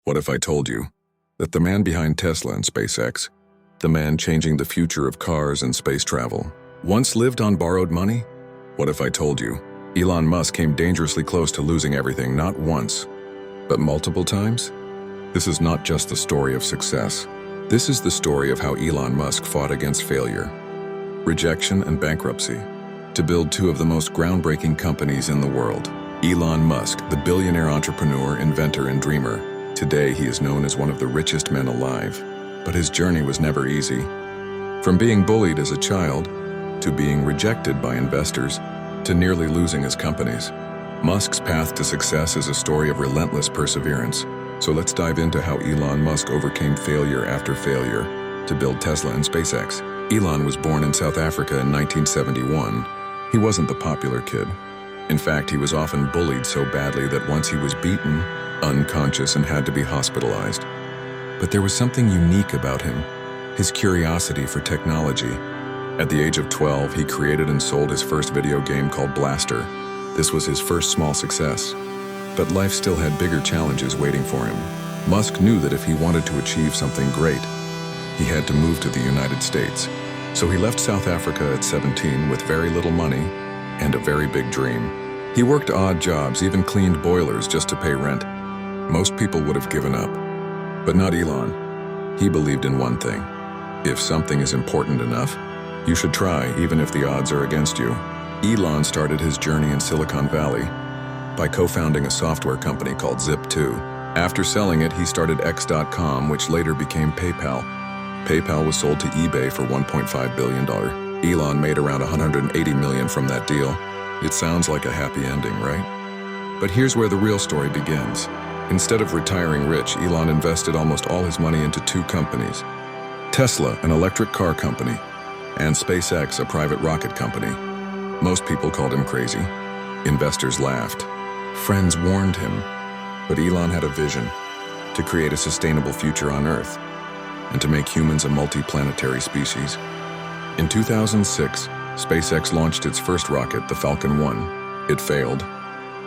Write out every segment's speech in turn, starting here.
What if I told you that the man behind Tesla and SpaceX, the man changing the future of cars and space travel, once lived on borrowed money? What if I told you Elon Musk came dangerously close to losing everything not once, but multiple times? This is not just the story of success. This is the story of how Elon Musk fought against failure, rejection, and bankruptcy to build two of the most groundbreaking companies in the world. Elon Musk, the billionaire entrepreneur, inventor, and dreamer. Today, he is known as one of the richest men alive, but his journey was never easy. From being bullied as a child, to being rejected by investors, to nearly losing his companies, Musk's path to success is a story of relentless perseverance. So let's dive into how Elon Musk overcame failure after failure to build Tesla and SpaceX. Elon was born in South Africa in 1971. He wasn't the popular kid. In fact, he was often bullied so badly that once he was beaten, unconscious, and had to be hospitalized. But there was something unique about him, his curiosity for technology. At the age of 12, he created and sold his first video game called Blaster. This was his first small success. But life still had bigger challenges waiting for him. Musk knew that if he wanted to achieve something great, he had to move to the United States. So he left South Africa at 17 with very little money and a very big dream. He worked odd jobs, even cleaned boilers just to pay rent. Most people would have given up, but not Elon. He believed in one thing: if something is important enough, you should try, even if the odds are against you. Elon started his journey in Silicon Valley by co-founding a software company called Zip2. After selling it, he started X.com, which later became PayPal. PayPal was sold to eBay for $1.5 billion. Elon made around $180 million from that deal. It sounds like a happy ending, right? But here's where the real story begins. Instead of retiring rich, Elon invested almost all his money into two companies: Tesla, an electric car company, and SpaceX, a private rocket company. Most people called him crazy. Investors laughed. Friends warned him. But Elon had a vision: to create a sustainable future on Earth and to make humans a multi-planetary species. In 2006, SpaceX launched its first rocket, the Falcon 1. It failed.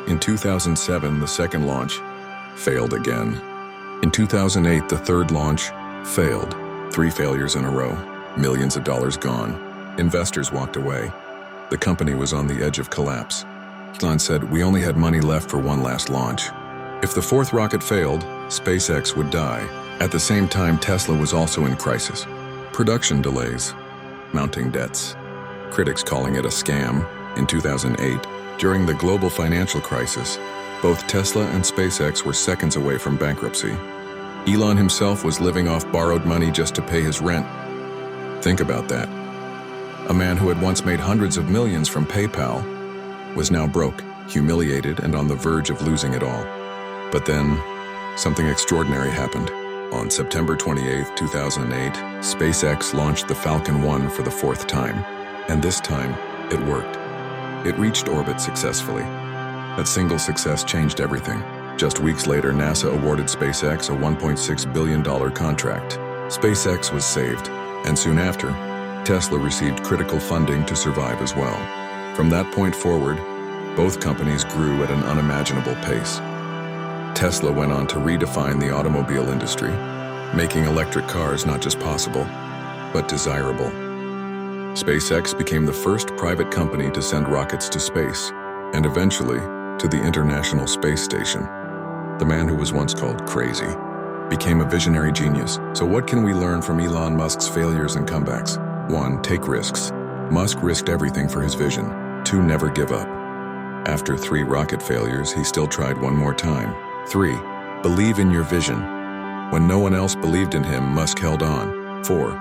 In 2007, the second launch failed again. In 2008, the third launch failed. 3 failures in a row. Millions of dollars gone. Investors walked away. The company was on the edge of collapse. Elon said, "We only had money left for one last launch." If the fourth rocket failed, SpaceX would die. At the same time, Tesla was also in crisis. Production delays, mounting debts, critics calling it a scam. In 2008, during the global financial crisis, both Tesla and SpaceX were seconds away from bankruptcy. Elon himself was living off borrowed money just to pay his rent. Think about that. A man who had once made hundreds of millions from PayPal was now broke, humiliated, and on the verge of losing it all. But then, something extraordinary happened. On September 28, 2008, SpaceX launched the Falcon 1 for the 4th time. And this time, it worked. It reached orbit successfully. That single success changed everything. Just weeks later, NASA awarded SpaceX a $1.6 billion contract. SpaceX was saved, and soon after, Tesla received critical funding to survive as well. From that point forward, both companies grew at an unimaginable pace. Tesla went on to redefine the automobile industry, making electric cars not just possible, but desirable. SpaceX became the first private company to send rockets to space, and eventually to the International Space Station. The man who was once called crazy became a visionary genius. So what can we learn from Elon Musk's failures and comebacks? 1. Take risks. Musk risked everything for his vision. 2. Never give up. After 3 rocket failures, he still tried one more time. 3. Believe in your vision. When no one else believed in him, Musk held on. 4.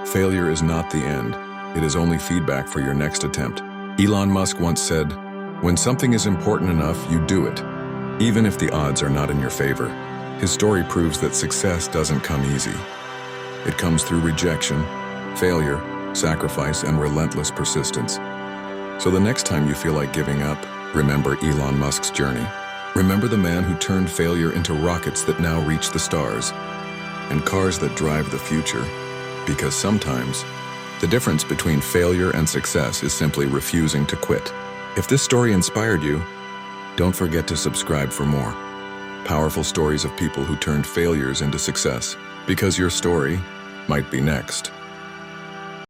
Failure is not the end. It is only feedback for your next attempt. Elon Musk once said, "When something is important enough, you do it, even if the odds are not in your favor." His story proves that success doesn't come easy. It comes through rejection, failure, sacrifice, and relentless persistence. So the next time you feel like giving up, remember Elon Musk's journey. Remember the man who turned failure into rockets that now reach the stars, and cars that drive the future. Because sometimes, the difference between failure and success is simply refusing to quit. If this story inspired you, don't forget to subscribe for more. Powerful stories of people who turned failures into success. Because your story might be next.